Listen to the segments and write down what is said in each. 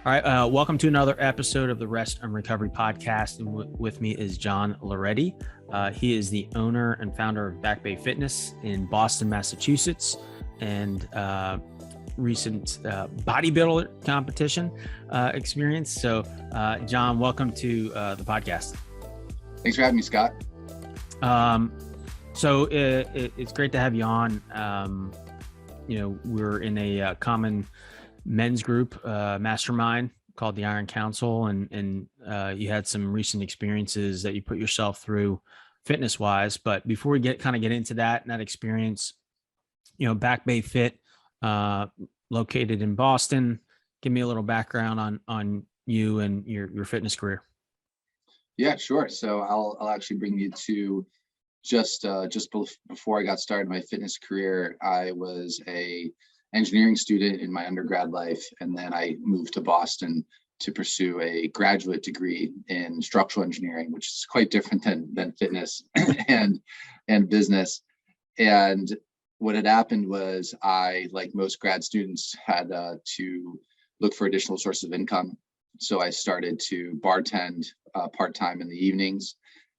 All right. Welcome to another episode of the Rest and Recovery Podcast. And with me is John Loreti. He is the owner and founder of Back Bay Fitness in Boston, Massachusetts, and recent bodybuilder competition experience. So, John, welcome to the podcast. Thanks for having me, Scott. It's great to have you on. We're in a common men's group mastermind called the Iron Council, and you had some recent experiences that you put yourself through fitness wise. But before we get into that and that experience, Back Bay Fit, located in Boston, give me a little background on you and your fitness career. Yeah, sure. So I'll actually bring you to just before I got started my fitness career. I was a engineering student in my undergrad life, and then I moved to Boston to pursue a graduate degree in structural engineering, which is quite different than fitness and business. And what had happened was I, like most grad students, had to look for additional sources of income. So I started to bartend part-time in the evenings,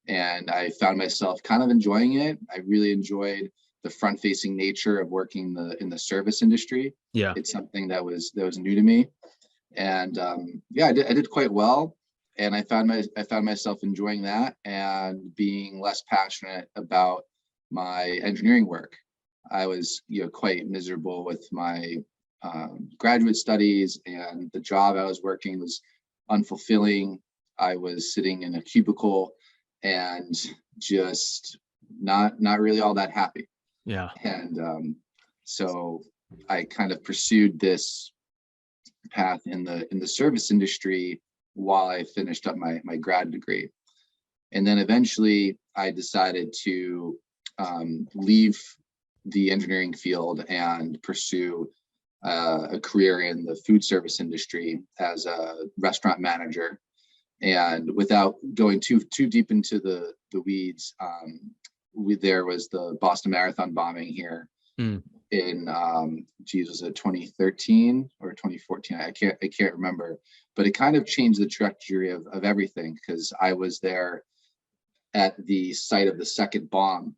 and I found myself kind of enjoying it. I really enjoyed the front-facing nature of working in the service industry. Yeah, it's something that was new to me, and I did quite well. And I found myself enjoying that and being less passionate about my engineering work. I was quite miserable with my graduate studies, and the job I was working was unfulfilling. I was sitting in a cubicle and just not really all that happy. yeah. And so I kind of pursued this path in the service industry while I finished up my grad degree. And then eventually I decided to leave the engineering field and pursue a career in the food service industry as a restaurant manager. And without going too deep into the weeds, there was the Boston Marathon bombing here in was it 2013 or 2014? I can't remember, but it kind of changed the trajectory of everything, because I was there at the site of the second bomb,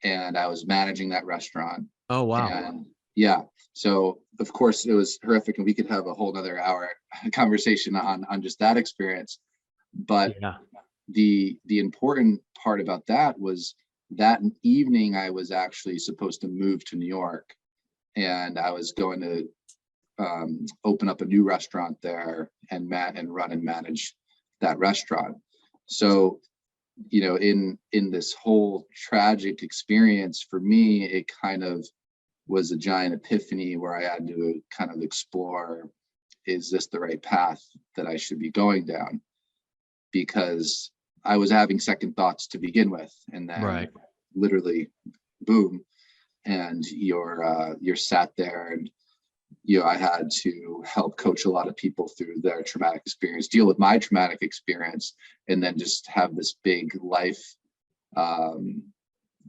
and I was managing that restaurant. Oh, wow. And yeah, so of course it was horrific, and we could have a whole nother hour conversation on just that experience. But yeah, the important part about that was that evening I was actually supposed to move to New York, and I was going to open up a new restaurant there and run and manage that restaurant. So in this whole tragic experience for me, it kind of was a giant epiphany where I had to kind of explore, is this the right path that I should be going down? Because I was having second thoughts to begin with, and then literally, boom, and you're sat there, and I had to help coach a lot of people through their traumatic experience, deal with my traumatic experience, and then just have this big life,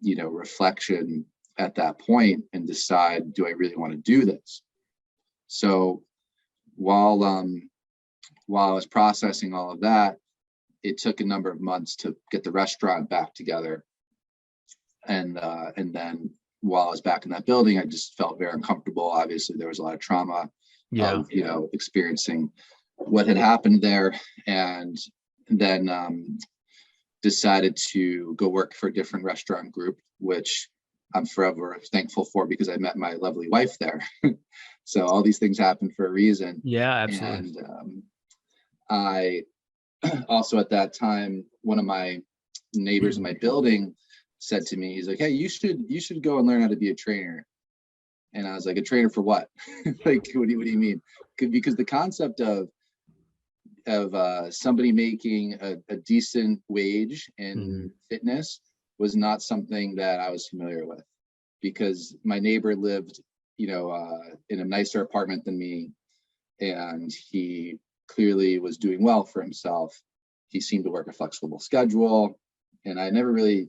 reflection at that point, and decide, do I really want to do this? So while I was processing all of that, it took a number of months to get the restaurant back together. And then while I was back in that building, I just felt very uncomfortable. Obviously, there was a lot of trauma of, experiencing what had happened there. And then decided to go work for a different restaurant group, which I'm forever thankful for, because I met my lovely wife there. So all these things happen for a reason. Yeah, absolutely. And I also, at that time, one of my neighbors in my building said to me, he's like, "Hey, you should go and learn how to be a trainer." And I was like, "A trainer for what?" Like, what do you mean? Because the concept of somebody making a decent wage in fitness was not something that I was familiar with, because my neighbor lived, in a nicer apartment than me, and he clearly was doing well for himself. He seemed to work a flexible schedule, and I never really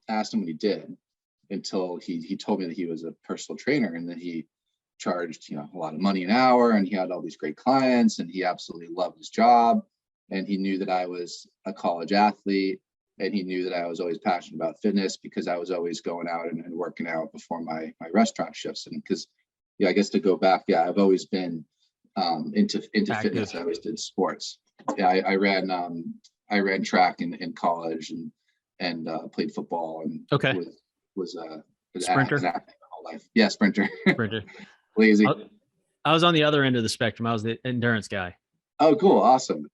asked him what he did until he told me that he was a personal trainer, and then he charged, a lot of money an hour, and he had all these great clients, and he absolutely loved his job. And he knew that I was a college athlete, and he knew that I was always passionate about fitness because I was always going out and working out before my restaurant shifts. And because, I guess to go back, I've always been into fitness. I always did sports. I ran track in college and played football and was sprinter an athlete my whole life. Yeah, sprinter. Sprinter. Lazy. I was on the other end of the spectrum. I was the endurance guy. Oh, cool. Awesome.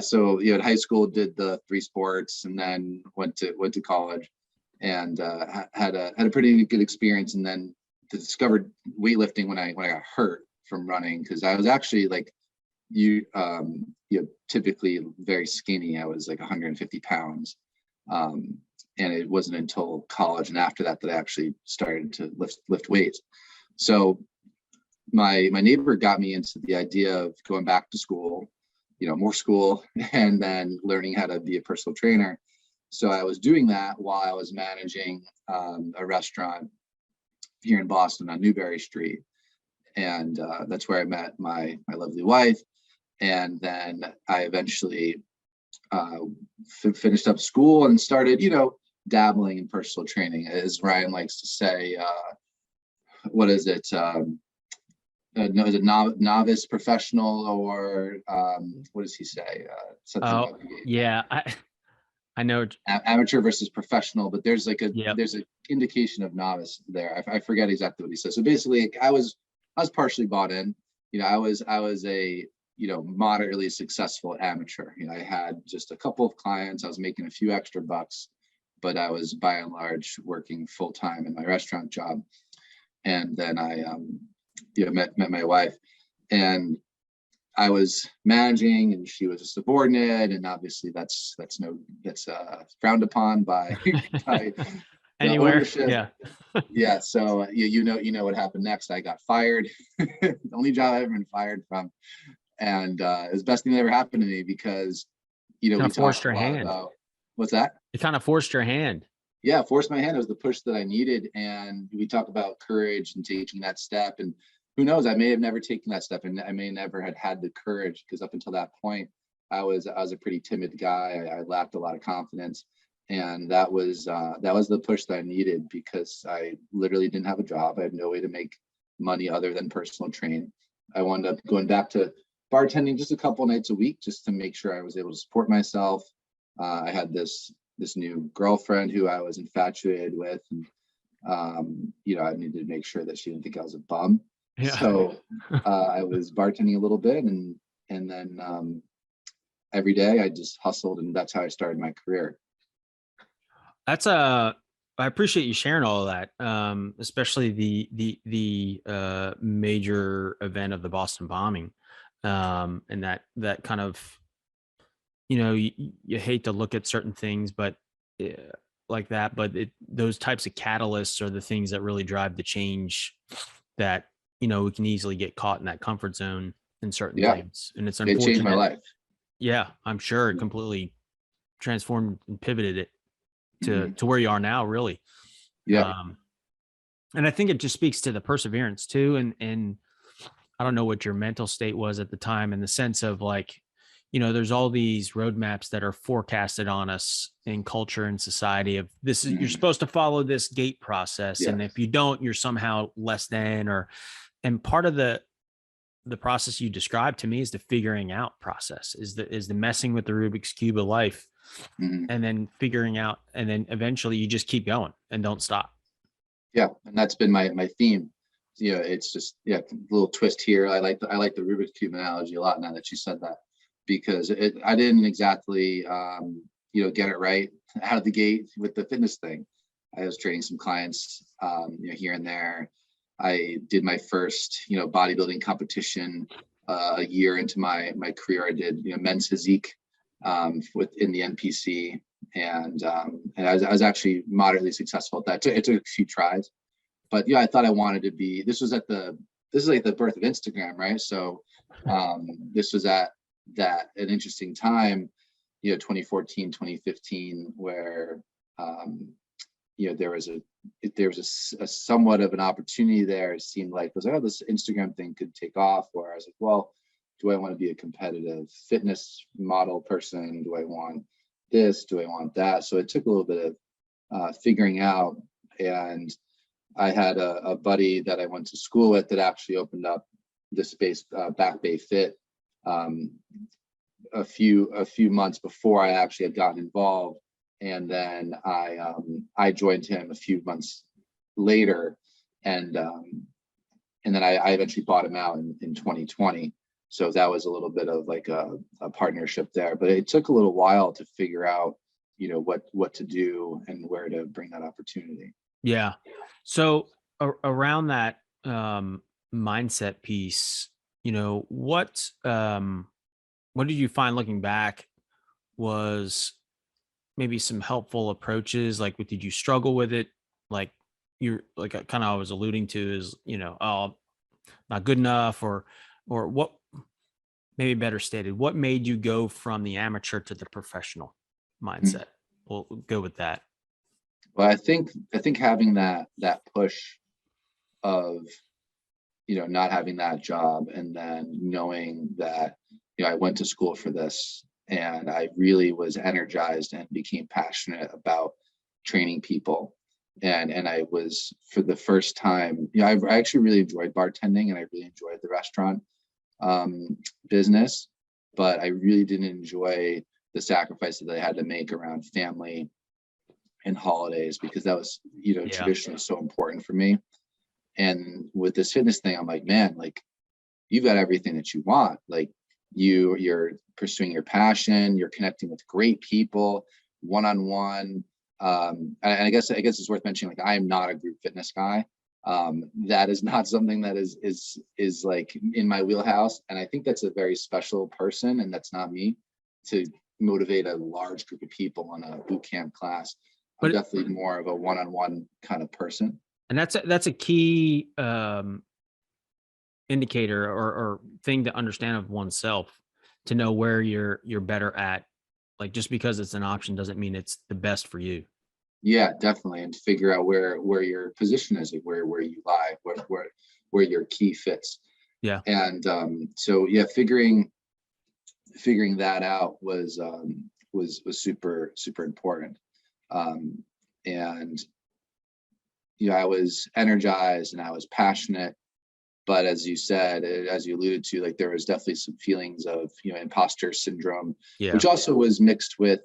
So in high school did the 3 sports, and then went to college, and had a pretty good experience, and then discovered weightlifting when I got hurt from running, because I was actually like typically very skinny. I was like 150 pounds, and it wasn't until college and after that I actually started to lift weights. So my neighbor got me into the idea of going back to school, more school, and then learning how to be a personal trainer. So I was doing that while I was managing a restaurant here in Boston on Newbury Street. And that's where I met my lovely wife. And then I eventually finished up school and started, dabbling in personal training. As Ryan likes to say, what is it? No, is it novice, professional, or what does he say? I know amateur versus professional, but there's there's an indication of novice there. I forget exactly what he says. So basically, I was partially bought in. I was a moderately successful amateur. I had just a couple of clients. I was making a few extra bucks, but I was by and large working full time in my restaurant job. And then I met my wife, and I was managing and she was a subordinate, and obviously that's frowned upon by anywhere. Ownership. Yeah. So you know what happened next. I got fired. The only job I've ever been fired from, and it was the best thing that ever happened to me, because we forced your hand. What's that? It kind of forced your hand. Yeah, forced my hand. It was the push that I needed. And we talk about courage and taking that step. And who knows, I may have never taken that step, and I may never had the courage, because up until that point, I was a pretty timid guy. I lacked a lot of confidence. And that was the push that I needed, because I literally didn't have a job. I had no way to make money other than personal training. I wound up going back to bartending just a couple nights a week, just to make sure I was able to support myself. I had this new girlfriend who I was infatuated with, and I needed to make sure that she didn't think I was a bum. Yeah. So I was bartending a little bit, and then every day I just hustled, and that's how I started my career. I appreciate you sharing all of that, especially the major event of the Boston bombing, and that kind of, you hate to look at certain things, but like that, but those types of catalysts are the things that really drive the change. That we can easily get caught in that comfort zone in certain things, and it's unfortunate. It changed my life. Yeah, I'm sure it completely transformed and pivoted it to where you are now, really. Yeah. And I think it just speaks to the perseverance too. And I don't know what your mental state was at the time, in the sense of there's all these roadmaps that are forecasted on us in culture and society of this is, you're supposed to follow this gate process. Yes. And if you don't, you're somehow less than, and part of the process you described to me is the figuring out process, is the messing with the Rubik's Cube of life, and then figuring out, and then eventually you just keep going and don't stop. Yeah. And that's been my theme. It's just, a little twist here. I like the Rubik's Cube analogy a lot now that you said that, because I didn't exactly, get it right out of the gate with the fitness thing. I was training some clients, here and there. I did my first, bodybuilding competition a year into my career. I did, men's physique within the NPC, and I was actually moderately successful at that. It took a few tries, but I thought I wanted to be. This is like the birth of Instagram, right? So this was at an interesting time, 2014, 2015, where there was there was a somewhat of an opportunity there. It seemed like, oh, this Instagram thing could take off. Where I was like, well, do I want to be a competitive fitness model person? Do I want this? Do I want that? So it took a little bit of figuring out. And I had a buddy that I went to school with that actually opened up the space, Back Bay Fit, a few months before I actually had gotten involved. And then I joined him a few months later, and then I eventually bought him out in 2020. So that was a little bit of like a partnership there, but it took a little while to figure out, what to do and where to bring that opportunity. Yeah. So around that mindset piece, what did you find looking back was maybe some helpful approaches? Like, what did you struggle with it? Like you're like kind of I was alluding to is, oh, not good enough, or what, maybe better stated, what made you go from the amateur to the professional mindset? We'll go with that. Well, I think having that push of, not having that job, and then knowing that, I went to school for this, and I really was energized and became passionate about training people. And I was, for the first time, I actually really enjoyed bartending, and I really enjoyed the restaurant business, but I really didn't enjoy the sacrifices that I had to make around family and holidays, because that was, traditionally so important for me. And with this fitness thing, I'm like, man, like, you've got everything that you want. Like, you're pursuing your passion, you're connecting with great people one-on-one. And I guess it's worth mentioning, like, I am not a group fitness guy. That is not something that is like in my wheelhouse. And I think that's a very special person, and that's not me, to motivate a large group of people on a boot camp class. I'm definitely more of a one-on-one kind of person. And that's a key indicator or thing to understand of oneself, to know where you're better at. Like, just because it's an option doesn't mean it's the best for you. Yeah, definitely. And to figure out where your position is, where you lie, where your key fits. Yeah. And so yeah, figuring that out was super, super important. And I was energized and I was passionate, but as you said, as you alluded to, like, there was definitely some feelings of, imposter syndrome, which also was mixed with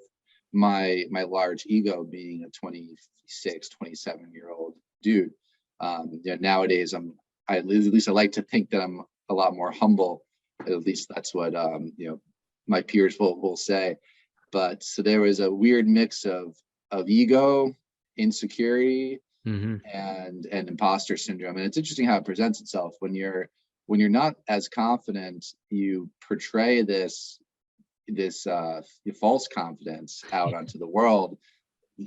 my large ego, being a 26, 27-year-old dude. Nowadays at least I like to think that I'm a lot more humble. At least that's what, my peers will say. But so there was a weird mix of ego, insecurity, and imposter syndrome. And it's interesting how it presents itself when you're not as confident. You portray this false confidence out onto the world,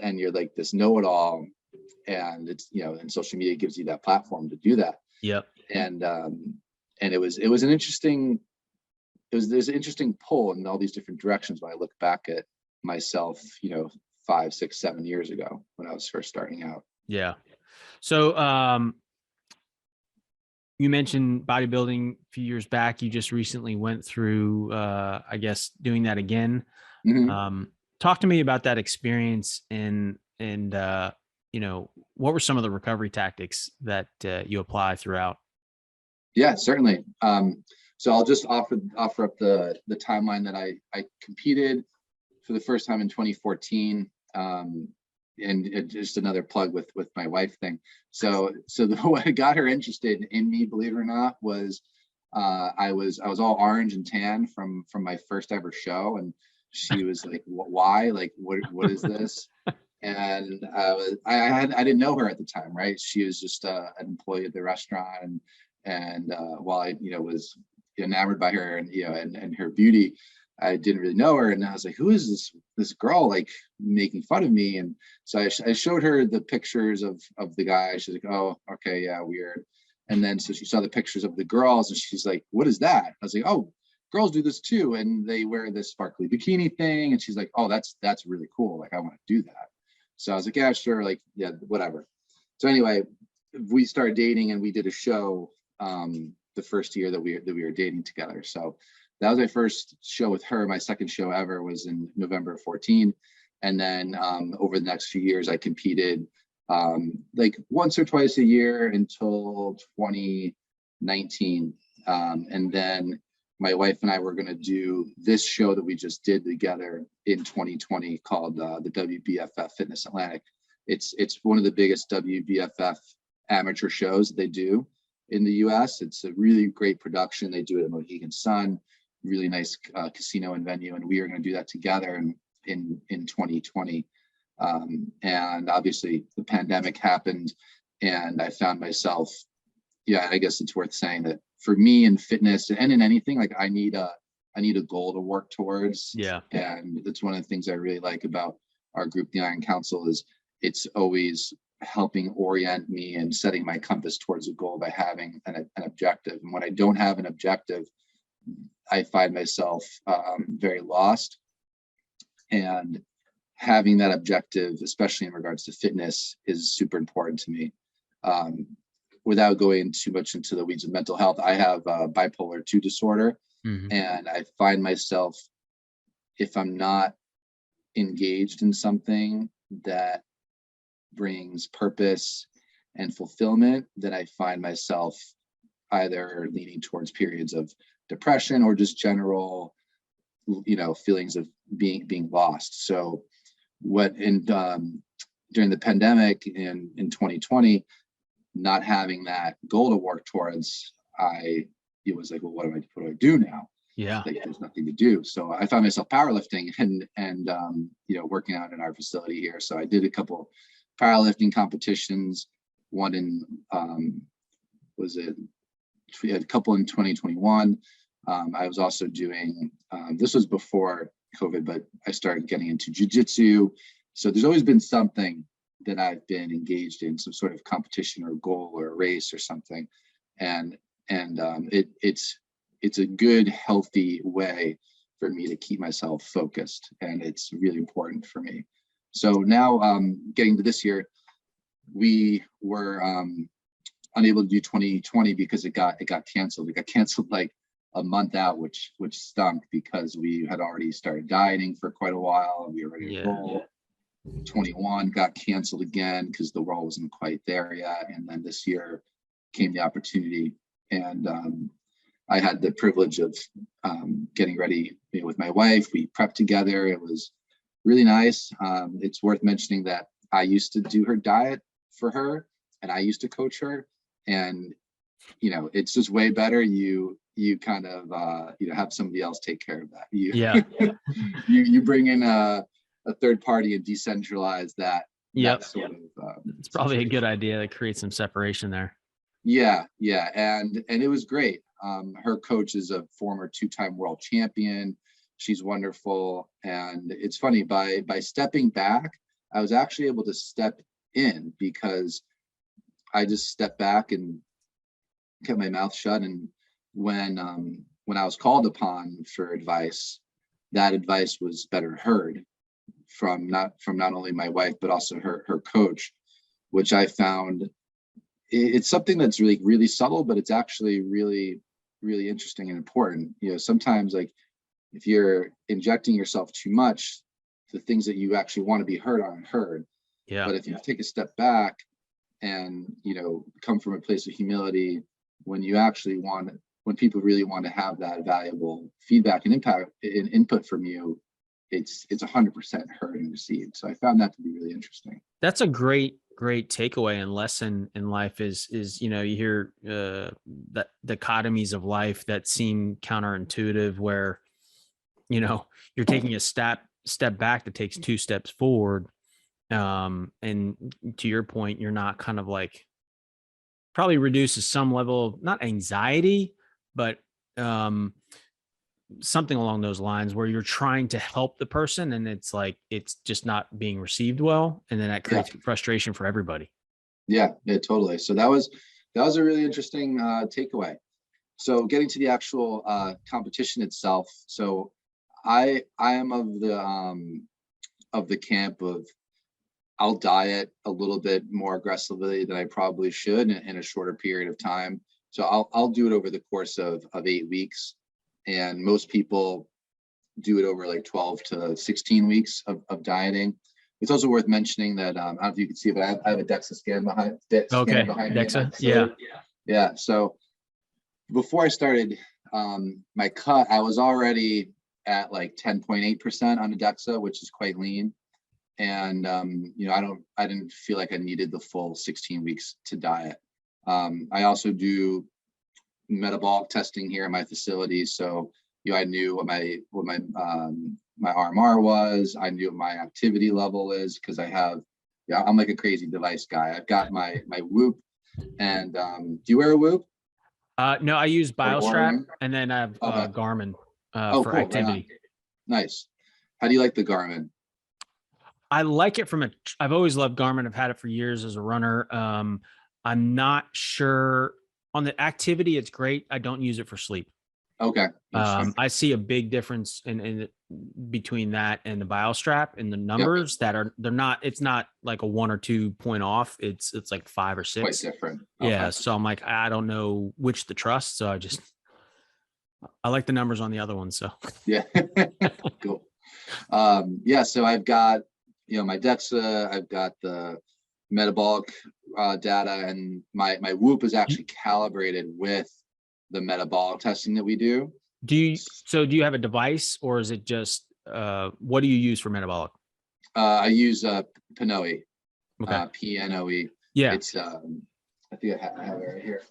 and you're like this know-it-all, and it's, and social media gives you that platform to do that. Yep. And there's an interesting pull in all these different directions when I look back at myself, 5, 6, 7 years ago when I was first starting out. Yeah. So you mentioned bodybuilding a few years back. You just recently went through, I guess, doing that again. Talk to me about that experience, and what were some of the recovery tactics that you apply throughout? Yeah, certainly. So I'll just offer up the timeline that I competed for the first time in 2014. And just another plug with my wife thing. So what got her interested in me, believe it or not, was I was all orange and tan from my first ever show, and she was like, "Why? Like, what is this?" And I didn't know her at the time, right? She was just an employee at the restaurant, and while I was enamored by her and her beauty, I didn't really know her, and I was like, "Who is this girl, like, making fun of me?" And so I showed her the pictures of the guy. She's like, "Oh, okay, yeah, weird." And then so she saw the pictures of the girls, and she's like, "What is that?" I was like, "Oh, girls do this too, and they wear this sparkly bikini thing." And she's like, "Oh, that's really cool. Like, I want to do that." So I was like, "Yeah, sure. Like, yeah, whatever." So anyway, we started dating and we did a show the first year that we were dating together. So that was my first show with her. My second show ever was in November of 14. And then over the next few years, I competed like once or twice a year until 2019. And then my wife and I were going to do this show that we just did together in 2020 called the WBFF Fitness Atlantic. It's one of the biggest WBFF amateur shows that they do in the US. It's a really great production. They do it at Mohegan Sun, really nice casino and venue. And we are going to do that together in 2020. And obviously the pandemic happened and I found myself, I guess it's worth saying that for me in fitness and in anything, like I need a goal to work towards. Yeah. And that's one of the things I really like about our group, the Iron Council, is it's always helping orient me and setting my compass towards a goal by having an objective. And when I don't have an objective, I find myself very lost. And having that objective, especially in regards to fitness, is super important to me. Without going too much into the weeds of mental health, I have bipolar 2 disorder. Mm-hmm. And I find myself, if I'm not engaged in something that brings purpose and fulfillment, then I find myself either leaning towards periods of depression or just general, feelings of being lost. So during the pandemic in 2020, not having that goal to work towards, it was like, well, what do I do now? Yeah. Like, there's nothing to do. So I found myself powerlifting and working out in our facility here. So I did a couple powerlifting competitions, one in, we had a couple in 2021. I was also doing, this was before COVID, but I started getting into jiujitsu. So there's always been something that I've been engaged in, some sort of competition or goal or race or something. And it's a good, healthy way for me to keep myself focused. And it's really important for me. So now getting to this year, we were unable to do 2020 because it got canceled. It got canceled like a month out, which stunk because we had already started dieting for quite a while and we were ready to roll. 21 got canceled again because the role wasn't quite there yet. And then this year came the opportunity. And I had the privilege of getting ready with my wife. We prepped together. It was really nice. It's worth mentioning that I used to do her diet for her and I used to coach her. And, it's just way better. You kind of, have somebody else take care of that. You bring in a third party and decentralize that. Yep. That sort of, it's probably a good idea to create some separation there. Yeah. And it was great. Her coach is a former 2-time world champion. She's wonderful. And it's funny, by stepping back, I was actually able to step in because I just stepped back and kept my mouth shut. And when I was called upon for advice, that advice was better heard from not only my wife, but also her coach, which I found it's something that's really, really subtle, but it's actually really, really interesting and important. Sometimes like if you're injecting yourself too much, the things that you actually want to be heard aren't heard. Yeah. But if you take a step back and, come from a place of humility, when people really want to have that valuable feedback and impact and input from you, it's 100% heard and received. So I found that to be really interesting. That's a great takeaway and lesson in life is, you hear that dichotomies of life that seem counterintuitive where, you're taking a step back that takes 2 steps forward. And to your point, you're not kind of like probably reduces some level of not anxiety, but something along those lines where you're trying to help the person and it's like it's just not being received well, and then that creates frustration for everybody. Yeah, totally. So that was a really interesting takeaway. So getting to the actual competition itself, so I am of the camp of I'll diet a little bit more aggressively than I probably should in a shorter period of time. So I'll do it over the course of 8 weeks. And most people do it over like 12 to 16 weeks of dieting. It's also worth mentioning that I don't know if you can see, but I have a DEXA scan behind Okay. behind DEXA. me. Yeah. So before I started my cut, I was already at like 10.8% on the DEXA, which is quite lean. And you know, I didn't feel like I needed the full 16 weeks to diet. I also do metabolic testing here at my facility, so you know, I knew what my RMR was. I knew what my activity level is, because I'm like a crazy device guy. I've got my Whoop, and do you wear a Whoop? No, I use BioStrap, Oura? and then I have Okay. Garmin Oh, for cool. activity. Right. Nice. How do you like the Garmin? I like it I've always loved Garmin. I've had it for years as a runner. I'm not sure on the activity. It's great. I don't use it for sleep. Okay. I see a big difference in between that and the BioStrap and the numbers that it's not like a 1 or 2 point off. It's like 5 or 6. Quite different. Yeah. Okay. So I'm like, I don't know which to trust. So I like the numbers on the other one. So yeah. Cool. Yeah. So I've got, you know, my DEXA, I've got the metabolic data, and my Whoop is actually calibrated with the metabolic testing that we do. Do you have a device, or is it just what do you use for metabolic? I use Pnoe, Okay. Pnoe. Yeah. It's I think I have it right here.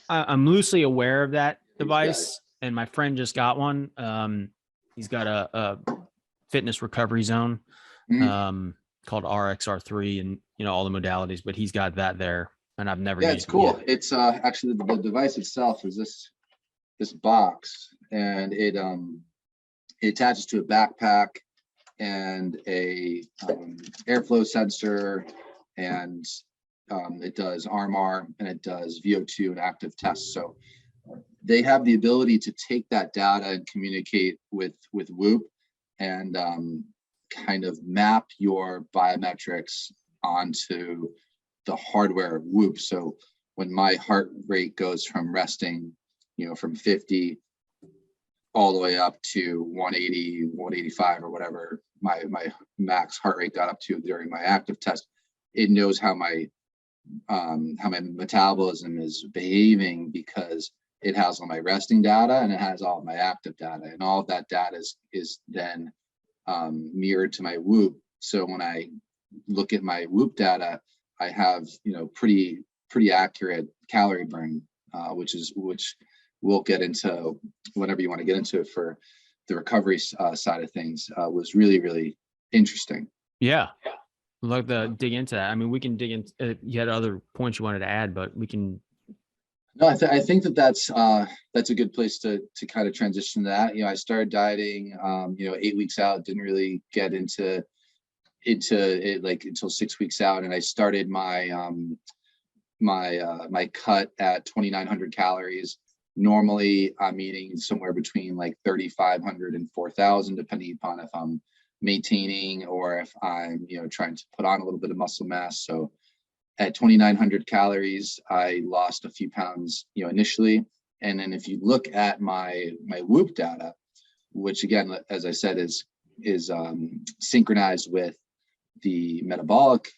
I'm loosely aware of that device, and my friend just got one. He's got a fitness recovery zone called RXR3, and you know, all the modalities, but he's got that there, and I've never used it. It's cool. Yet. It's actually the device itself is this box, and it attaches to a backpack and a airflow sensor, and it does RMR, and it does VO2 and active tests. So they have the ability to take that data and communicate with Whoop, and kind of map your biometrics onto the hardware of Whoop. So when my heart rate goes from resting, you know, from 50 all the way up to 180, 185, or whatever my max heart rate got up to during my active test, it knows how my metabolism is behaving, because it has all my resting data and it has all of my active data, and all of that data is then mirrored to my Whoop. So when I look at my Whoop data, I have, you know, pretty accurate calorie burn, which we'll get into whenever you want to get into it. For the recovery side of things, was really, really interesting. Yeah. I'd love to dig into that. I mean, we can dig into, you had other points you wanted to add, but we can. No, I think that's a good place to kind of transition to that. You know, I started dieting, you know, 8 weeks out, didn't really get into it like until 6 weeks out, and I started my my cut at 2,900 calories. Normally, I'm eating somewhere between like 3,500 and 4,000, depending upon if I'm maintaining or if I'm, you know, trying to put on a little bit of muscle mass. So at 2,900 calories, I lost a few pounds, you know, initially. And then if you look at my Whoop data, which again, as I said, is synchronized with the metabolic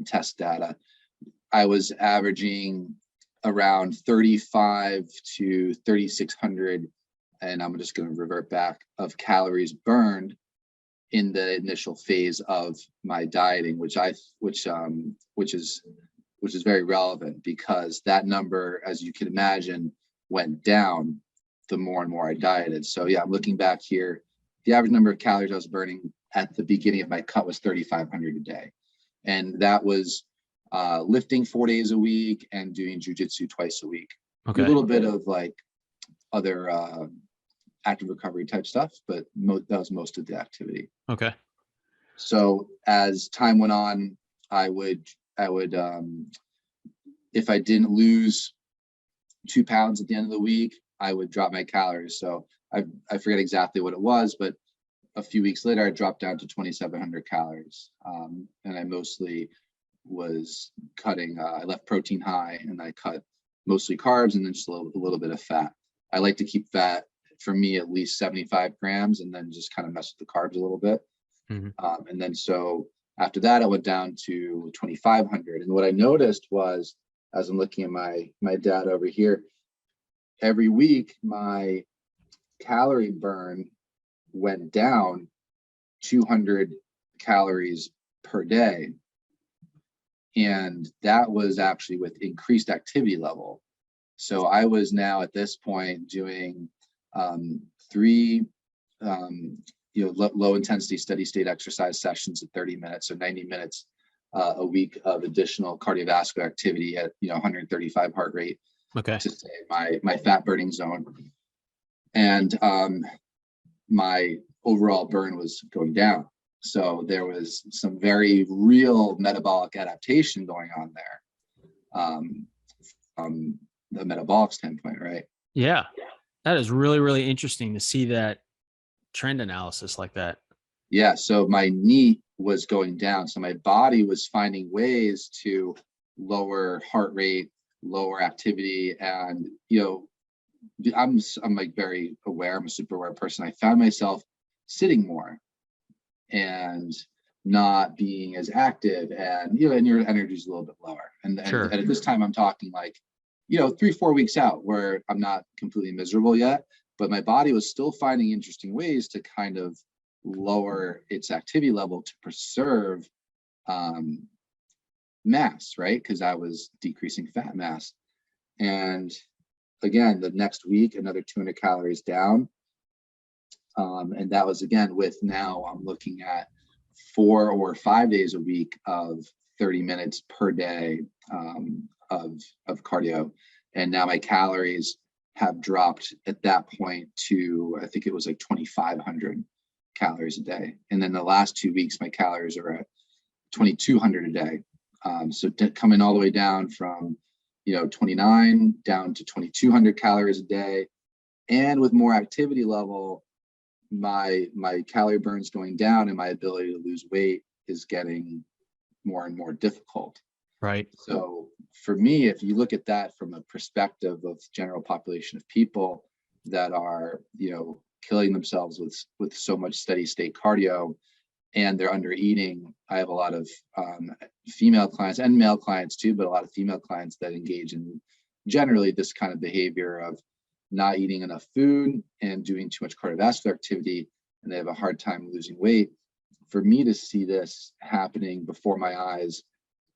test data, I was averaging around 35 to 3,600, and I'm just going to revert back, of calories burned in the initial phase of my dieting, which is very relevant, because that number, as you can imagine, went down the more and more I dieted. So yeah, I'm looking back here, the average number of calories I was burning at the beginning of my cut was 3,500 a day, and that was lifting 4 days a week and doing jiujitsu twice a week. Okay. A little bit of like other active recovery type stuff, but that was most of the activity. Okay. So as time went on, I would if I didn't lose 2 pounds at the end of the week, I would drop my calories. So I forget exactly what it was, but a few weeks later, I dropped down to 2,700 calories. And I mostly was cutting, I left protein high and I cut mostly carbs and then just a little bit of fat. I like to keep fat, for me, at least 75 grams, and then just kind of mess with the carbs a little bit. And then so after that, I went down to 2,500. And what I noticed was, as I'm looking at my data over here, every week, my calorie burn went down 200 calories per day. And that was actually with increased activity level. So I was now at this point doing 3 low intensity steady state exercise sessions at 30 minutes or 90 minutes a week of additional cardiovascular activity at 135 heart rate. Okay. To stay in my fat burning zone. And my overall burn was going down. So there was some very real metabolic adaptation going on there from the metabolic standpoint, right? Yeah. That is really, really interesting to see that trend analysis like that. Yeah. So my NEAT was going down. So my body was finding ways to lower heart rate, lower activity. And, I'm like very aware. I'm a super aware person. I found myself sitting more and not being as active, and and your energy is a little bit lower. And at this time, I'm talking like 3-4 weeks out, where I'm not completely miserable yet, but my body was still finding interesting ways to kind of lower its activity level to preserve mass, right? Because I was decreasing fat mass. And again, the next week, another 200 calories down. And that was again with, now I'm looking at 4 or 5 days a week of 30 minutes per day of cardio. And now my calories have dropped at that point to, I think it was like 2,500 calories a day. And then the last 2 weeks, my calories are at 2,200 a day. So coming all the way down from 29 down to 2,200 calories a day. And with more activity level, my calorie burn's going down and my ability to lose weight is getting more and more difficult. Right. So for me, if you look at that from a perspective of general population of people that are, killing themselves with so much steady state cardio, and they're under eating. I have a lot of female clients and male clients too, but a lot of female clients that engage in generally this kind of behavior of not eating enough food and doing too much cardiovascular activity, and they have a hard time losing weight. For me to see this happening before my eyes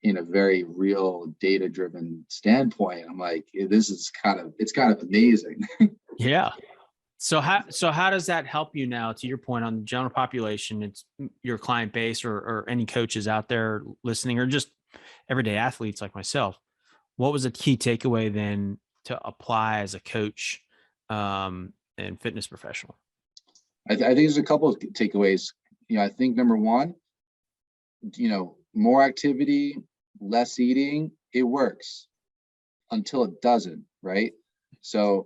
in a very real data-driven standpoint, I'm like, this is kind of amazing. Yeah. So how does that help you now, to your point, on the general population? It's your client base or any coaches out there listening, or just everyday athletes like myself. What was a key takeaway then to apply as a coach and fitness professional? I think there's a couple of takeaways. I think number one, more activity, less eating, it works until it doesn't, right? So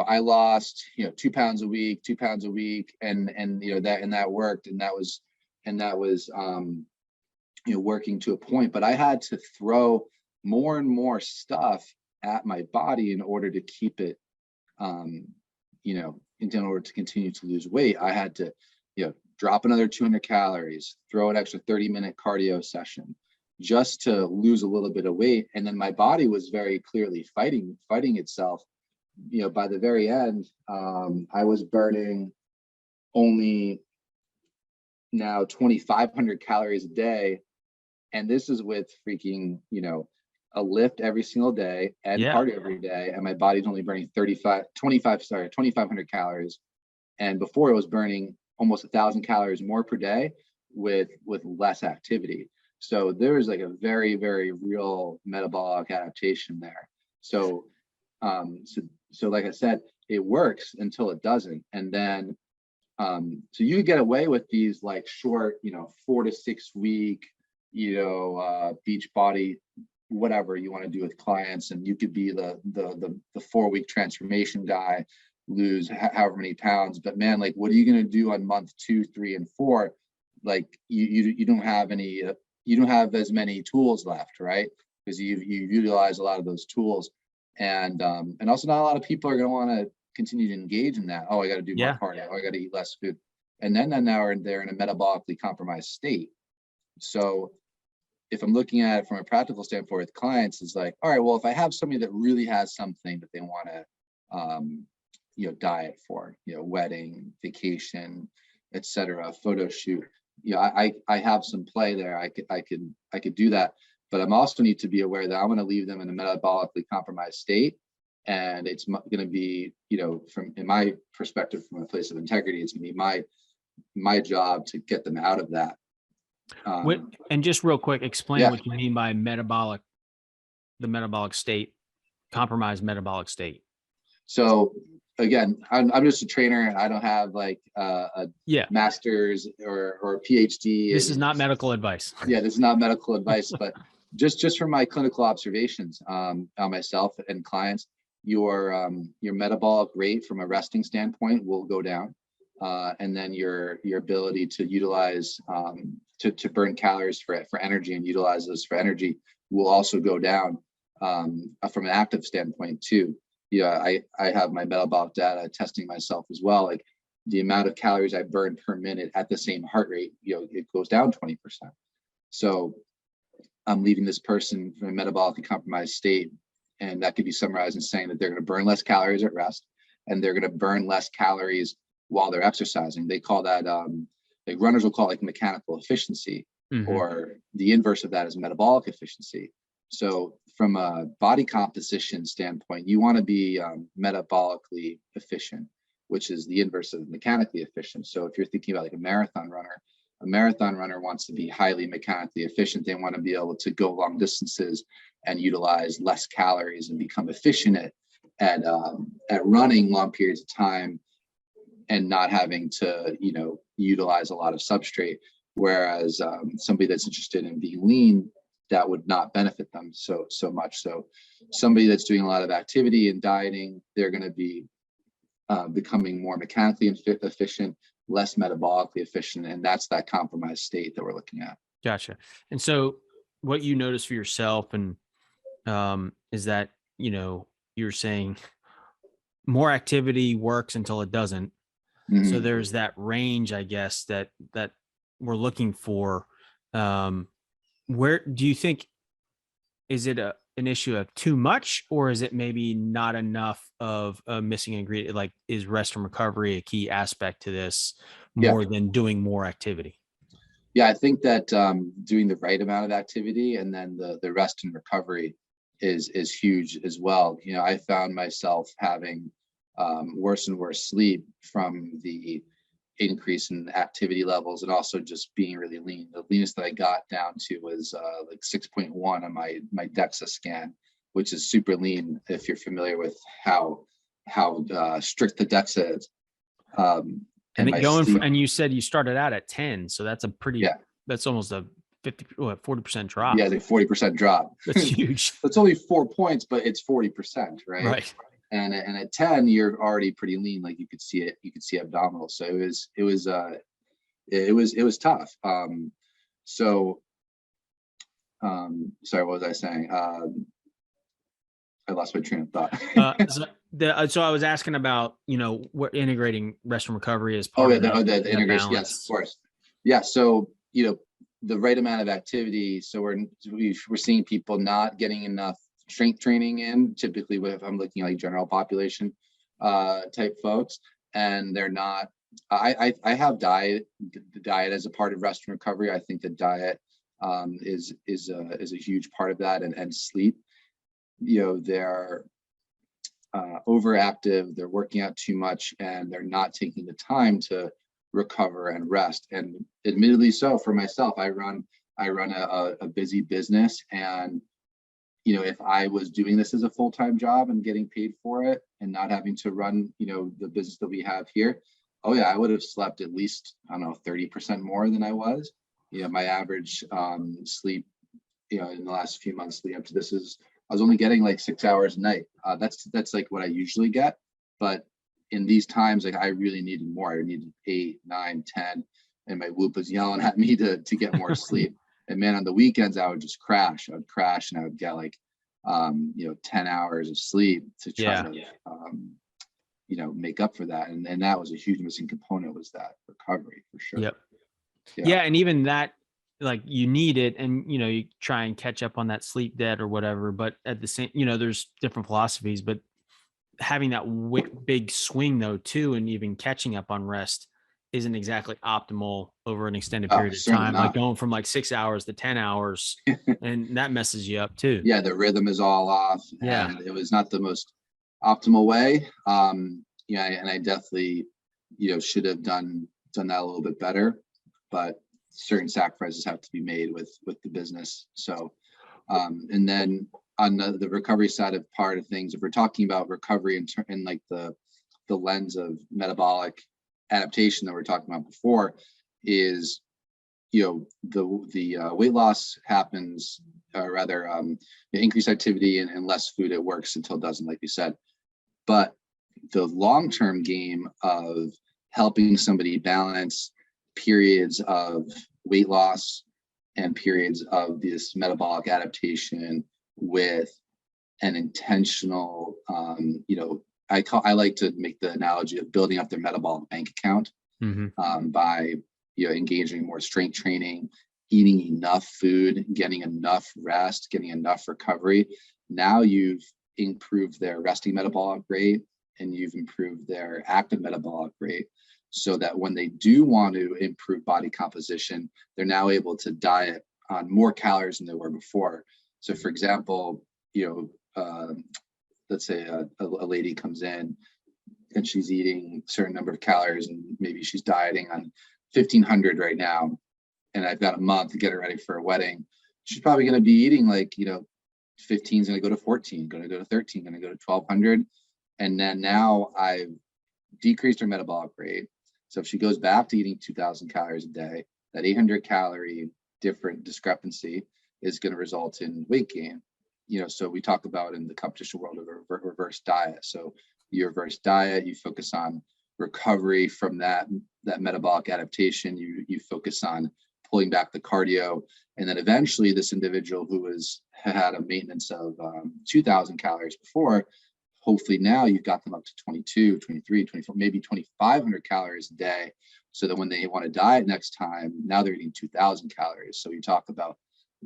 I lost, 2 pounds a week, and that worked. And that was, working to a point, but I had to throw more and more stuff at my body in order to keep it, in order to continue to lose weight. I had to, drop another 200 calories, throw an extra 30-minute cardio session just to lose a little bit of weight. And then my body was very clearly fighting itself. By the very end, I was burning only now 2,500 calories a day. And this is with freaking, a lift every single day and cardio every day. And my body's only burning 2,500 calories. And before, it was burning almost 1,000 calories more per day with less activity. So there's like a very, very real metabolic adaptation there. So like I said, it works until it doesn't. And then, so you get away with these like short, 4 to 6 week, beach body, whatever you want to do with clients. And you could be the 4-week transformation guy lose however many pounds. But man, like, what are you going to do on month 2, 3, and 4? Like you don't have any, you don't have as many tools left, right? Because you've utilized a lot of those tools, and also not a lot of people are going to want to continue to engage in that. Oh, I got to do more cardio. Oh, I got to eat less food, and then now they're in a metabolically compromised state. So if I'm looking at it from a practical standpoint with clients, it's like, all right, well, if I have somebody that really has something that they want to, diet for, wedding, vacation, etc., photo shoot, I have some play there. I could do that, but I'm also need to be aware that I'm going to leave them in a metabolically compromised state, and it's going to be, from in my perspective, from a place of integrity, it's going to be my job to get them out of that. And just real quick, explain what you mean by the metabolic state, compromised metabolic state. So again, I'm just a trainer, and I don't have like a master's or a PhD. This is not medical advice. Yeah, this is not medical advice, but just from my clinical observations on myself and clients, your metabolic rate from a resting standpoint will go down, and then your ability to utilize to burn calories for energy and utilize those for energy will also go down from an active standpoint too. I have my metabolic data testing myself as well. Like the amount of calories I burn per minute at the same heart rate, it goes down 20%. So I'm leaving this person from a metabolically compromised state, and that could be summarized in saying that they're going to burn less calories at rest, and they're going to burn less calories while they're exercising. They call that, like runners will call it like mechanical efficiency, or the inverse of that is metabolic efficiency. So from a body composition standpoint, you want to be metabolically efficient, which is the inverse of mechanically efficient. So if you're thinking about like a marathon runner wants to be highly mechanically efficient. They want to be able to go long distances and utilize less calories and become efficient at running long periods of time and not having to, utilize a lot of substrate. Whereas somebody that's interested in being lean, that would not benefit them so much. So somebody that's doing a lot of activity and dieting, they're going to be becoming more mechanically efficient, less metabolically efficient, and that's that compromised state that we're looking at. Gotcha. And so what you notice for yourself and is that, you're saying more activity works until it doesn't. So there's that range, I guess, that we're looking for. Where do you think, is it an issue of too much, or is it maybe not enough of a missing ingredient? Like, is rest and recovery a key aspect to this more than doing more activity? Yeah, I think that doing the right amount of activity and then the rest and recovery is huge as well. I found myself having worse and worse sleep from the increase in activity levels, and also just being really lean. The leanest that I got down to was like 6.1 on my DEXA scan, which is super lean if you're familiar with how strict the DEXA is. And you said you started out at 10, so that's a pretty that's almost a 40% drop. Yeah, the 40% drop. That's huge. It's only 4 points, but it's 40%, right? Right. And at 10, you're already pretty lean. Like you could see it. You could see abdominals. So it was tough. Sorry, what was I saying? I lost my train of thought. So I was asking about, what integrating rest and recovery is part of the integration. Balance. Yes, of course. Yeah. So, the right amount of activity. So we're seeing people not getting enough strength training in, typically if I'm looking at like general population type folks, and they're not. I have the diet as a part of rest and recovery. I think the diet is a huge part of that, and sleep. They're overactive, they're working out too much, and they're not taking the time to recover and rest. And admittedly, so for myself, I run a busy business, and if I was doing this as a full-time job and getting paid for it and not having to run, the business that we have here, I would have slept at least, 30% more than I was. My average sleep, in the last few months leading up to this I was only getting like 6 hours a night. That's like what I usually get. But in these times, like I really needed more. I needed 8, 9, 10, and my whoop was yelling at me to get more sleep. And man, on the weekends, I would just crash. I would crash and I would get like, 10 hours of sleep to try to, make up for that. And that was a huge missing component, was that recovery for sure. Yep. Yeah. And even that, like you need it, and, you try and catch up on that sleep debt or whatever, but at the same, there's different philosophies, but having that big swing though too, and even catching up on rest isn't exactly optimal over an extended period of time. Like going from like 6 hours to 10 hours and that messes you up too. Yeah. The rhythm is all off. Yeah. And it was not the most optimal way. And I definitely, should have done that a little bit better, but certain sacrifices have to be made with the business. So, and then on the recovery side of part of things, if we're talking about recovery in like the lens of metabolic adaptation that we're talking about before, is the weight loss happens, or rather increased activity and less food, it works until it doesn't, like you said. But the long-term game of helping somebody balance periods of weight loss and periods of this metabolic adaptation with an intentional, I like to make the analogy of building up their metabolic bank account by engaging in more strength training, eating enough food, getting enough rest, getting enough recovery. Now you've improved their resting metabolic rate and you've improved their active metabolic rate, so that when they do want to improve body composition, they're now able to diet on more calories than they were before. So for example, let's say a lady comes in and she's eating a certain number of calories, and maybe she's dieting on 1,500 right now, and I've got a month to get her ready for a wedding. She's probably going to be eating like, 15 is going to go to 14, going to go to 13, going to go to 1,200. And then now I've decreased her metabolic rate. So if she goes back to eating 2,000 calories a day, that 800 calorie different discrepancy is going to result in weight gain. So we talk about in the competition world of a reverse diet. So you reverse diet, you focus on recovery from that metabolic adaptation, you focus on pulling back the cardio, and then eventually this individual who had a maintenance of 2,000 calories before, hopefully now you've got them up to 22, 23, 24, maybe 2,500 calories a day, so that when they want to diet next time, now they're eating 2,000 calories. So you talk about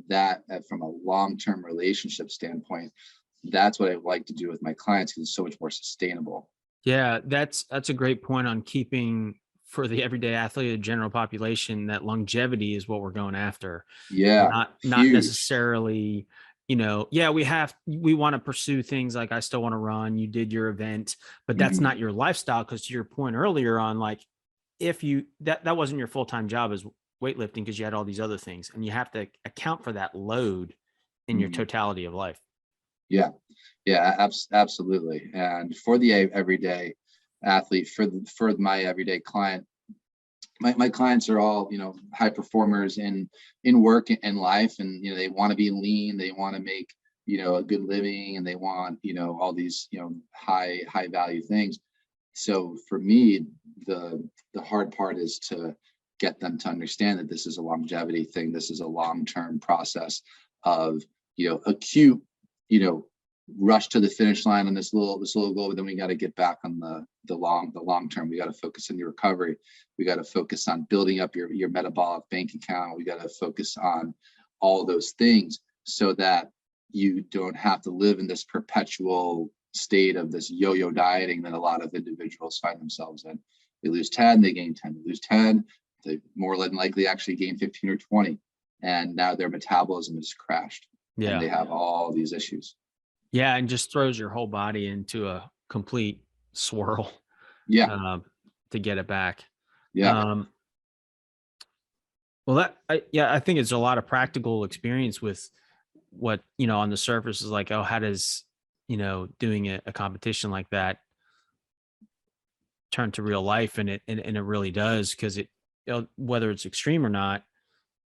that from a long-term relationship standpoint. That's what I like to do with my clients, because it's so much more sustainable. Yeah, that's a great point on keeping, for the everyday athlete, the general population, that longevity is what we're going after. Yeah. Not necessarily, we want to pursue things like, I still want to run, you did your event, but that's not your lifestyle. Because to your point earlier on, like, if that wasn't your full-time job as weightlifting, because you had all these other things, and you have to account for that load in your totality of life. Yeah, absolutely. And for the everyday athlete, for my everyday client, my clients are all, high performers in work and life, and, they want to be lean, they want to make, a good living, and they want, all these, high value things. So for me, the hard part is to get them to understand that this is a longevity thing. This is a long-term process of, acute, rush to the finish line on this little goal, but then we got to get back on the long term. We got to focus on your recovery. We got to focus on building up your metabolic bank account. We got to focus on all those things, so that you don't have to live in this perpetual state of this yo-yo dieting that a lot of individuals find themselves in. They lose 10, they gain 10, they lose 10, they more than likely actually gain 15 or 20, and now their metabolism has crashed. Yeah. And they have all these issues. Yeah, and just throws your whole body into a complete swirl. Yeah. To get it back. Yeah. Well, I think it's a lot of practical experience with what, on the surface is like, oh, how does, doing a competition like that turn to real life? And it really does, because it, whether it's extreme or not,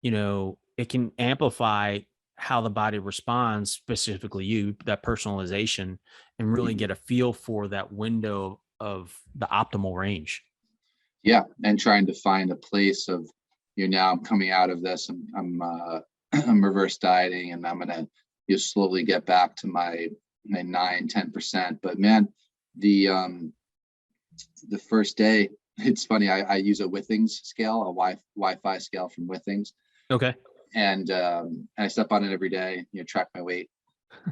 it can amplify how the body responds, specifically you, that personalization, and really get a feel for that window the optimal range. Yeah. And trying to find a place of, now I'm coming out of this, I'm I'm reverse dieting, and I'm going to just slowly get back to my 9-10%. But man, the first day, it's funny. I use a Withings scale, a Wi-Fi scale from Withings. Okay. And I step on it every day, track my weight,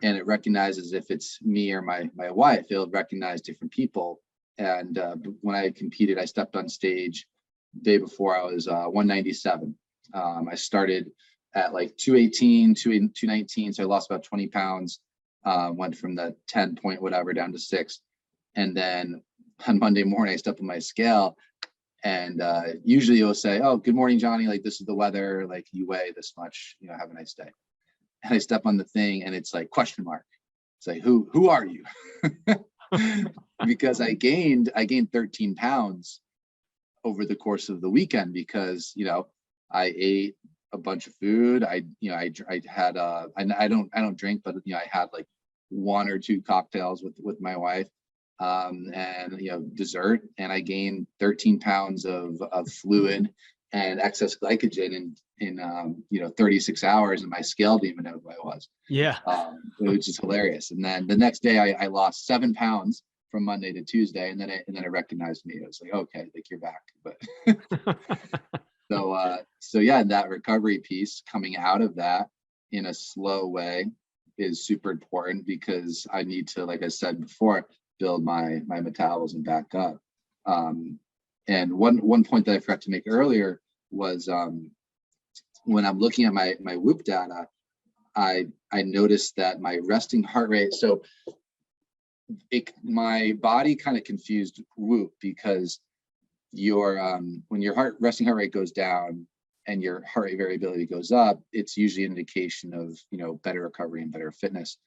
and it recognizes if it's me or my wife. It'll recognize different people. And when I competed, I stepped on stage the day before. I was 197. I started at like 218, 219. So I lost about 20 pounds, went from the 10 point whatever down to 6. And then on Monday morning, I stepped on my scale, and usually it'll say, "Oh, good morning, Johnny. Like, this is the weather. Like, you weigh this much. Have a nice day." And I step on the thing, and it's like question mark. It's like, who are you? Because I gained 13 pounds over the course of the weekend because I ate a bunch of food. I had I don't drink, but I had like 1 or 2 cocktails with my wife, and dessert, and I gained 13 pounds of fluid and excess glycogen in 36 hours, and my scale didn't even know who I was. Yeah. It was just hilarious. And then the next day I lost 7 pounds from Monday to Tuesday, and then it recognized me. It was like, okay, like, you're back. But so yeah, that recovery piece coming out of that in a slow way is super important, because I need to, like I said before, build my metabolism back up. And one point that I forgot to make earlier was when I'm looking at my Whoop data, I noticed that my resting heart rate. So my body kind of confused Whoop, because when your resting heart rate goes down and your heart rate variability goes up, it's usually an indication of better recovery and better fitness.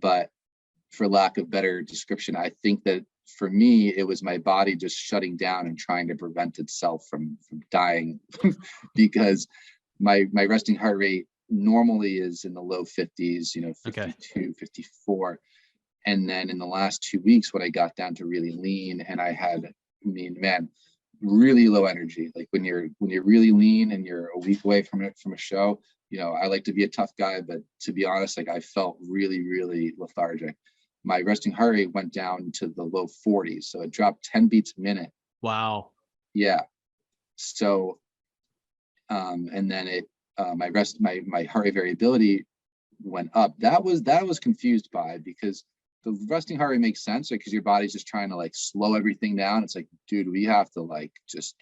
But for lack of better description, I think that for me, it was my body just shutting down and trying to prevent itself from dying because my resting heart rate normally is in the low 50s, 52, okay. 54. And then in the last 2 weeks, when I got down to really lean, and I had, really low energy. Like when you're really lean and you're a week away from a show, I like to be a tough guy, but to be honest, like, I felt really, really lethargic. My resting heart rate went down to the low 40s. So it dropped 10 beats a minute. Wow. Yeah. So, and then my heart rate variability went up. That was confused by, because the resting heart rate makes sense, because your body's just trying to like slow everything down. It's like, dude, we have to like just,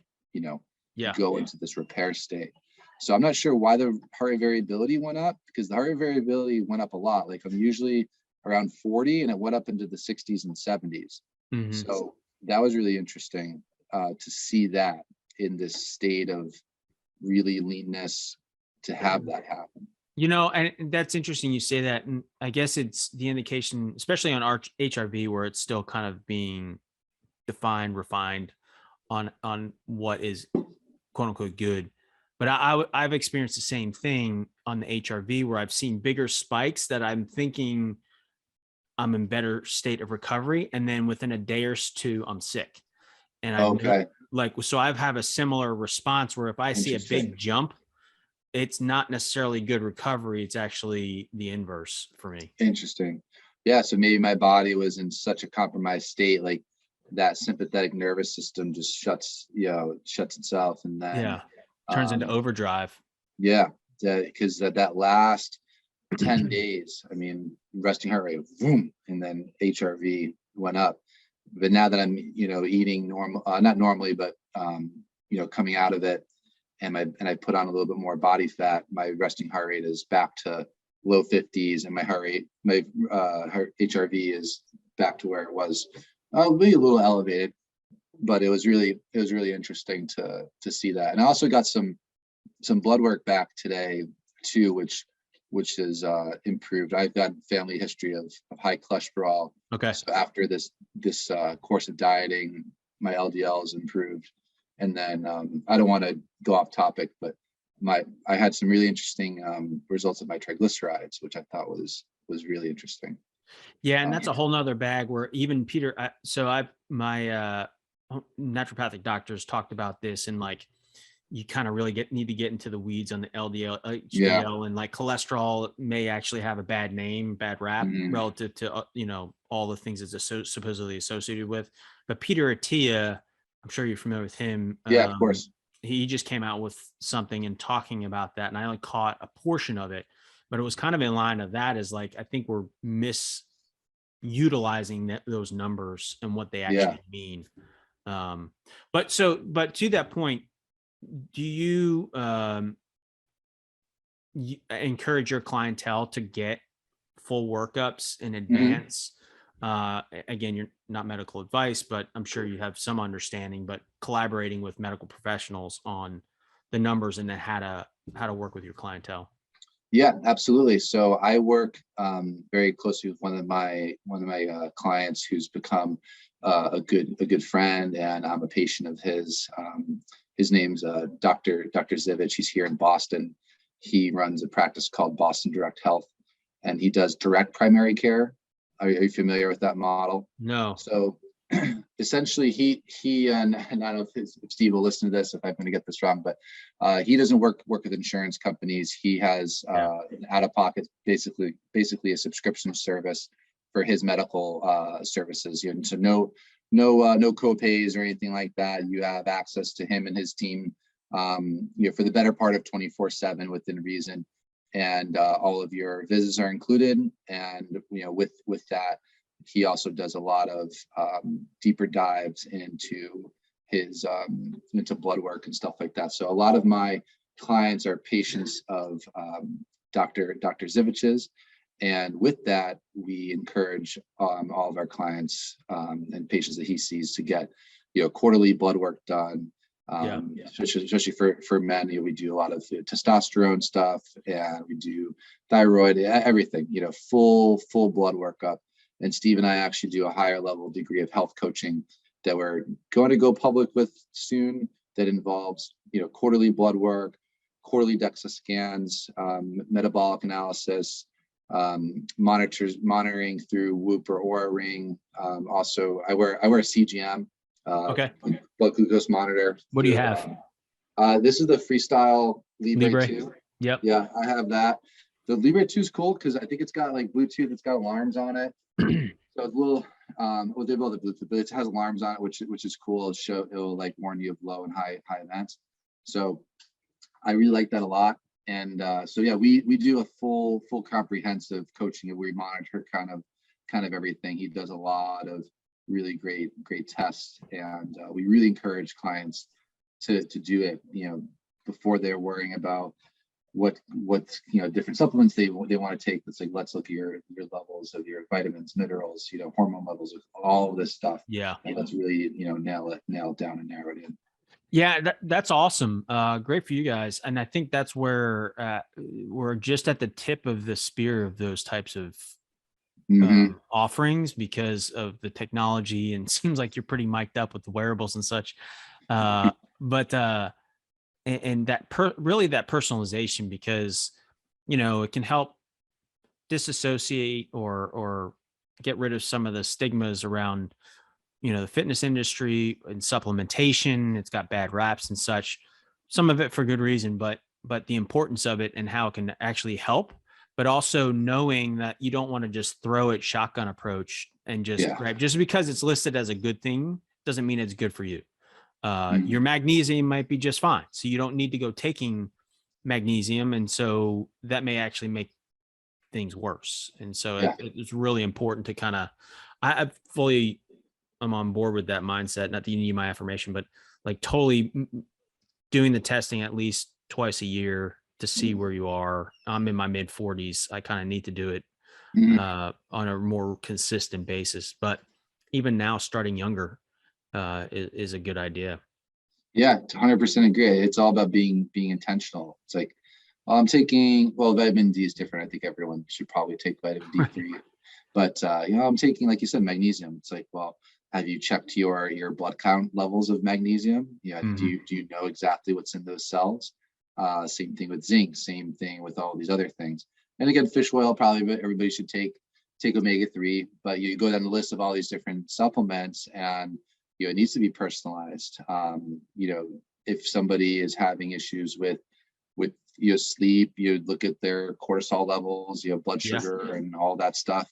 go into this repair state. So I'm not sure why the heart rate variability went up, because the heart rate variability went up a lot. Like, I'm usually around 40, and it went up into the 60s and 70s. Mm-hmm. So that was really interesting to see that in this state of really leanness, to have that happen. And that's interesting you say that. And I guess it's the indication, especially on HRV, where it's still kind of being defined, refined on what is quote unquote good. But I've experienced the same thing on the HRV, where I've seen bigger spikes that I'm thinking I'm in better state of recovery, and then within a day or two, I'm sick. And so I've had a similar response, where if I see a big jump, it's not necessarily good recovery. It's actually the inverse for me. Interesting. Yeah. So maybe my body was in such a compromised state, like that sympathetic nervous system just shuts itself, and then turns into overdrive. Yeah. Because that last 10 days, resting heart rate, boom, and then HRV went up. But now that I'm, eating normal, not normally, but, coming out of it, and I put on a little bit more body fat, my resting heart rate is back to low 50s, and my HRV is back to where it was. Maybe a little elevated, but it was really interesting to see that. And I also got some blood work back today too, which is improved. I've got family history of high cholesterol. Okay. So after this course of dieting, my LDL is improved. And then I don't want to go off topic, but I had some really interesting results of my triglycerides, which I thought was really interesting. Yeah. And that's a whole nother bag where even Peter, my naturopathic doctors talked about this, and like, you kind of really need to get into the weeds on the LDL, Yeah. HDL, and like cholesterol may actually have a bad name, bad rap relative to, all the things it's supposedly associated with. But Peter Attia, I'm sure you're familiar with him. Yeah, of course. He just came out with something and talking about that, and I only caught a portion of it, but it was kind of in line of that, is like, I think we're misutilizing those numbers and what they Yeah. actually mean. But to that point, do you encourage your clientele to get full workups in advance? Again, you're not medical advice, but I'm sure you have some understanding, but collaborating with medical professionals on the numbers and then how to work with your clientele. Yeah, absolutely. So I work very closely with one of my clients who's become a good friend, and I'm a patient of his. His name's Dr. Zivich. He's here in Boston. He runs a practice called Boston Direct Health, and he does direct primary care. Are you familiar with that model? No. So essentially, he and I don't know if Steve will listen to this if I'm going to get this wrong, but he doesn't work with insurance companies. He has an out-of-pocket, basically a subscription service for his medical services. So no co-pays or anything like that. You have access to him and his team, for the better part of 24/7 within reason, and all of your visits are included. And with that, he also does a lot of deeper dives into his into blood work and stuff like that. So a lot of my clients are patients of Dr. Zivich's. And with that, we encourage all of our clients and patients that he sees to get, quarterly blood work done. Especially for men, we do a lot of testosterone stuff, and we do thyroid, everything, full blood workup. And Steve and I actually do a higher level degree of health coaching that we're going to go public with soon, that involves, quarterly blood work, quarterly DEXA scans, metabolic analysis, monitoring through Whoop or Oura Ring. Also, I wear a CGM, blood glucose monitor. What do you have? This is the Freestyle Libre 2. Yep. Yeah, I have that. The Libre 2 is cool because I think it's got like Bluetooth. It's got alarms on it. So it's a little, they build the Bluetooth, but it has alarms on it, which is cool. It'll like warn you of low and high events. So I really like that a lot. And so yeah, we do a full comprehensive coaching, and we monitor kind of everything. He does a lot of really great tests, and we really encourage clients to do it, before they're worrying about what different supplements they want to take. It's like, let's look at your levels of your vitamins, minerals, hormone levels, all of this stuff. Yeah. And let's really nail it down and narrow it in. Yeah, that's awesome. Great for you guys. And I think that's where we're just at the tip of the spear of those types of offerings because of the technology, and it seems like you're pretty mic'd up with the wearables and such. But and that really that personalization, because, it can help disassociate or get rid of some of the stigmas around, the fitness industry and supplementation. It's got bad raps and such, some of it for good reason, but the importance of it and how it can actually help, but also knowing that you don't want to just throw it shotgun approach and just grab, just because it's listed as a good thing doesn't mean it's good for you. Your magnesium might be just fine, so you don't need to go taking magnesium. And so that may actually make things worse. And so it's really important to kind of, I'm on board with that mindset. Not that you need my affirmation, but like totally doing the testing at least twice a year to see where you are. I'm in my mid 40s. I kind of need to do it on a more consistent basis. But even now, starting younger is a good idea. Yeah, 100% agree. It's all about being intentional. It's like, I'm taking, vitamin D is different. I think everyone should probably take vitamin D3. But I'm taking, like you said, magnesium. It's like, well, have you checked your blood count levels of magnesium? Do you know exactly what's in those cells? Same thing with zinc. Same thing with all these other things. And again, fish oil, probably everybody should take take omega-3, but you go down the list of all these different supplements, and it needs to be personalized. If somebody is having issues with sleep, you look at their cortisol levels, blood sugar and all that stuff.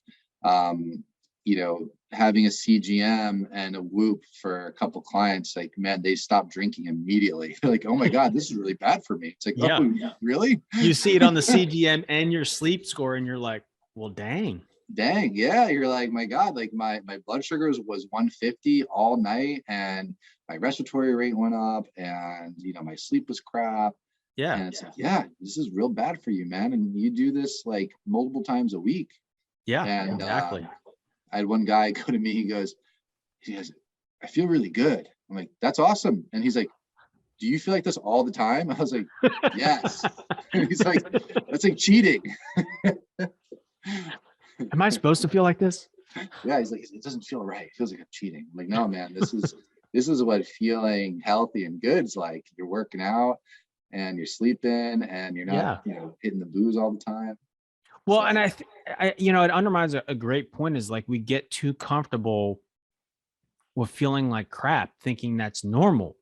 Having a CGM and a Whoop for a couple clients, like, man, they stopped drinking immediately. They're like, oh my God, this is really bad for me. It's like, oh, really? You see it on the CGM and your sleep score, and you're like, well, dang. Yeah. You're like, my God, like my blood sugar was 150 all night, and my respiratory rate went up, and, my sleep was crap. Yeah. And it's like, yeah, this is real bad for you, man. And you do this like multiple times a week. Yeah, and exactly. I had one guy go to me, he goes, I feel really good. I'm like, that's awesome. And he's like, do you feel like this all the time? I was like, yes. And he's like, that's like cheating. Am I supposed to feel like this? Yeah, he's like, it doesn't feel right. It feels like I'm cheating. I'm like, no, man, this is what feeling healthy and good is like. You're working out and you're sleeping and you're not, hitting the booze all the time. Well, and I it undermines a great point, is like we get too comfortable with feeling like crap, thinking that's normal.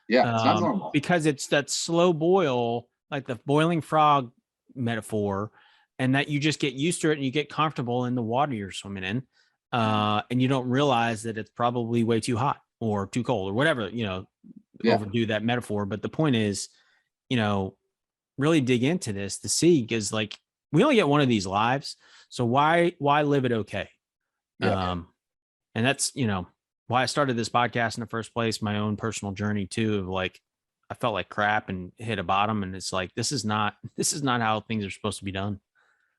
Yeah, it's not normal. Because it's that slow boil, like the boiling frog metaphor, and that you just get used to it and you get comfortable in the water you're swimming in, and you don't realize that it's probably way too hot or too cold or whatever, overdo that metaphor. But the point is, really dig into this to see, because like we only get one of these lives. So why live it okay? Yeah. And that's, why I started this podcast in the first place, my own personal journey too, of like, I felt like crap and hit a bottom, and it's like, this is not how things are supposed to be done.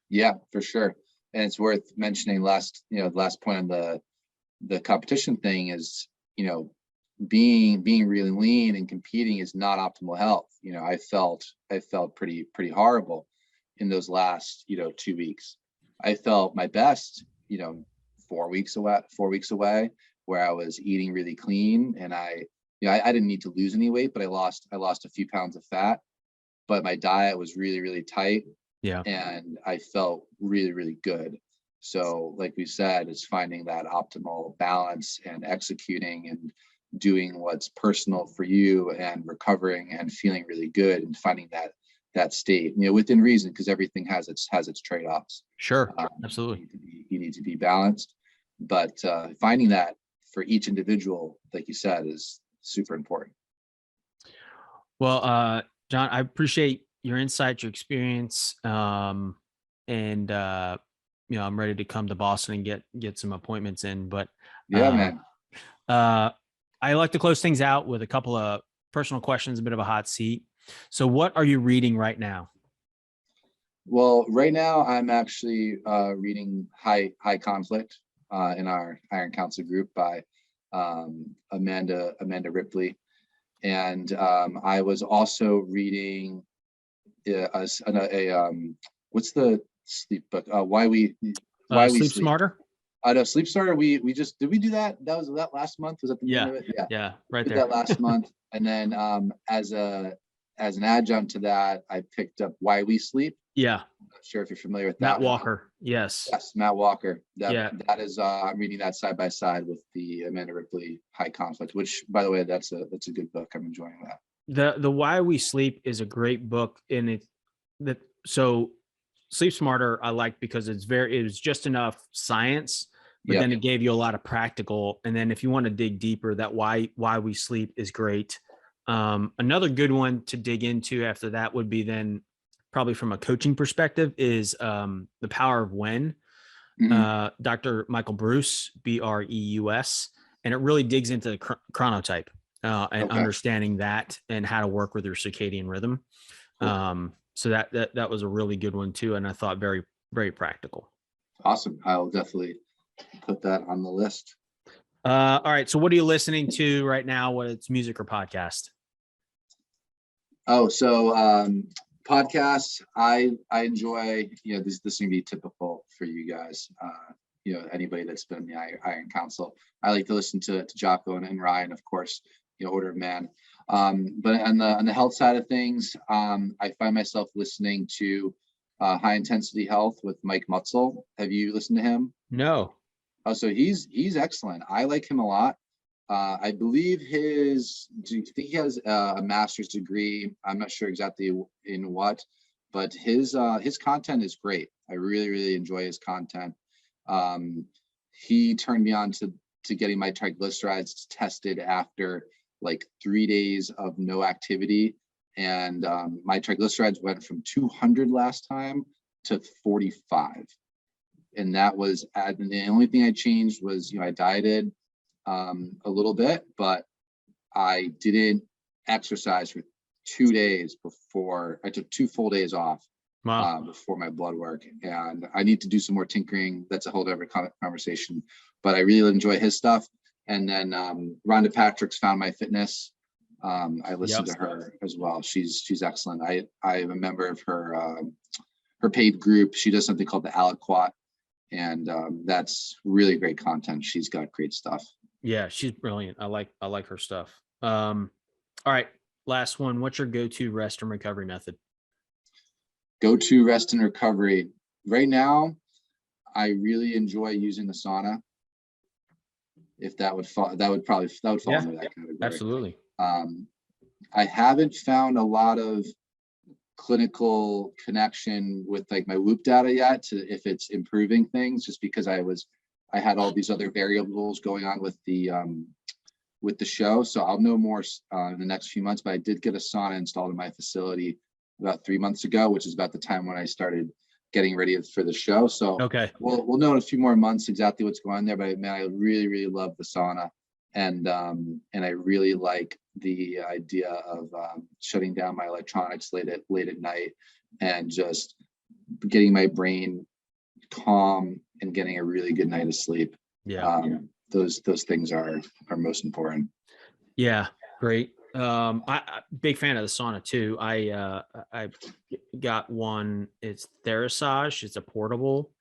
Yeah, for sure. And it's worth mentioning the last point on the competition thing is, being really lean and competing is not optimal health. I felt pretty horrible in those last, 2 weeks. I felt my best, 4 weeks away, where I was eating really clean, and I didn't need to lose any weight, but I lost a few pounds of fat, but my diet was really, really tight. Yeah. And I felt really, really good. So like we said, it's finding that optimal balance and executing and doing what's personal for you and recovering and feeling really good and finding that state, within reason, because everything has its trade-offs. Sure. Absolutely. You need to be balanced, but finding that for each individual, like you said, is super important. Well, John, I appreciate your insight, your experience. And I'm ready to come to Boston and get some appointments in, but man. I like to close things out with a couple of personal questions, a bit of a hot seat. So what are you reading right now? Well, right now I'm actually reading High Conflict in our Iron Council group by Amanda Ripley. And I was also reading what's the sleep book? Why we Sleep Smarter. No, Sleep Starter. We just did we do that? Was that last month? Was that the beginning of it? Yeah, right there. Did that last month, and then as an adjunct to that, I picked up Why We Sleep. Yeah. I'm not sure if you're familiar with that. Matt Walker. Yes, Matt Walker. That is I'm reading that side by side with the Amanda Ripley High Conflict, which, by the way, that's a good book. I'm enjoying that. The Why We Sleep is a great book, and so Sleep Smarter I like because it was just enough science, but then it gave you a lot of practical. And then if you want to dig deeper, that Why We Sleep is great. Another good one to dig into after that would be then probably from a coaching perspective is The Power of When, Dr. Michael Breus, Breus, and it really digs into the chronotype and understanding that and how to work with your circadian rhythm. Cool. So that was a really good one too, and I thought very, very practical. Awesome. I'll definitely put that on the list. All right. So what are you listening to right now, whether it's music or podcast? Oh, so podcasts, I enjoy, this is going to be typical for you guys. Anybody that's been in the Iron Council, I like to listen to Jocko and Ryan, of course, Order of Man. But on the health side of things, I find myself listening to High Intensity Health with Mike Mutzel. Have you listened to him? No. Oh, so he's excellent. I like him a lot. I believe do you think he has a master's degree? I'm not sure exactly in what, but his content is great. I really, really enjoy his content. He turned me on to getting my triglycerides tested after like 3 days of no activity. And my triglycerides went from 200 last time to 45. And that was, and the only thing I changed was, I dieted a little bit, but I didn't exercise for 2 days before. I took 2 full days off. Wow. Before my blood work, and I need to do some more tinkering. That's a whole different conversation, but I really enjoy his stuff. And then Rhonda Patrick's Found My Fitness. I listen to her as well. She's excellent. I am a member of her paid group. She does something called the Aliquot, and that's really great content. She's got great stuff. Yeah, she's brilliant. I like her stuff. All right, last one. What's your go-to rest and recovery method? Go-to rest and recovery. Right now, I really enjoy using the sauna. If that would fall, that would fall into that category. Absolutely. I haven't found a lot of clinical connection with like my Whoop data yet to if it's improving things, just because I had all these other variables going on with the show. So I'll know more in the next few months, but I did get a sauna installed in my facility about 3 months ago, which is about the time when I started getting ready for the show. So okay, we'll know in a few more months exactly what's going on there. But man, I really, really love the sauna, and I really like the idea of shutting down my electronics late at night and just getting my brain calm and getting a really good night of sleep. Yeah, those things are most important. Yeah, great. I big fan of the sauna too. I got one. It's Therasage. It's a portable,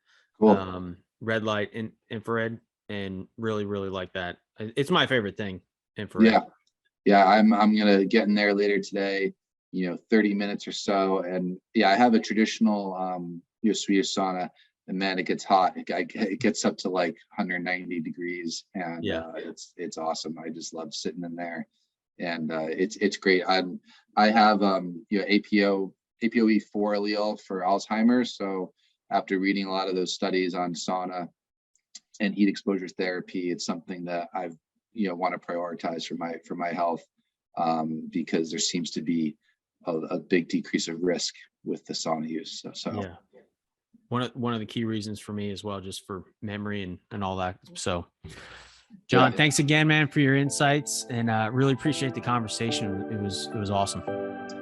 cool. Red light and infrared, and really, really like that. It's my favorite thing. Infrared. Yeah. I'm gonna get in there later today. 30 minutes or so, and I have a traditional Swedish sauna, and man, it gets hot. It gets up to like 190 degrees, and it's awesome. I just love sitting in there. And it's great. I have APOE4 allele for Alzheimer's. So after reading a lot of those studies on sauna and heat exposure therapy, it's something that I've want to prioritize for my health, because there seems to be a big decrease of risk with the sauna use. So yeah, one of the key reasons for me as well, just for memory and all that. So. John, thanks again, man, for your insights, and really appreciate the conversation. It was awesome.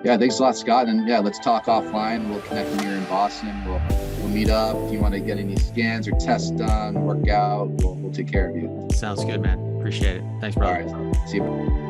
Yeah, thanks a lot, Scott. And let's talk offline. We'll connect when you're in Boston. We'll meet up. If you want to get any scans or tests done, work out, we'll take care of you. Sounds good, man. Appreciate it. Thanks, brother. All right. See you.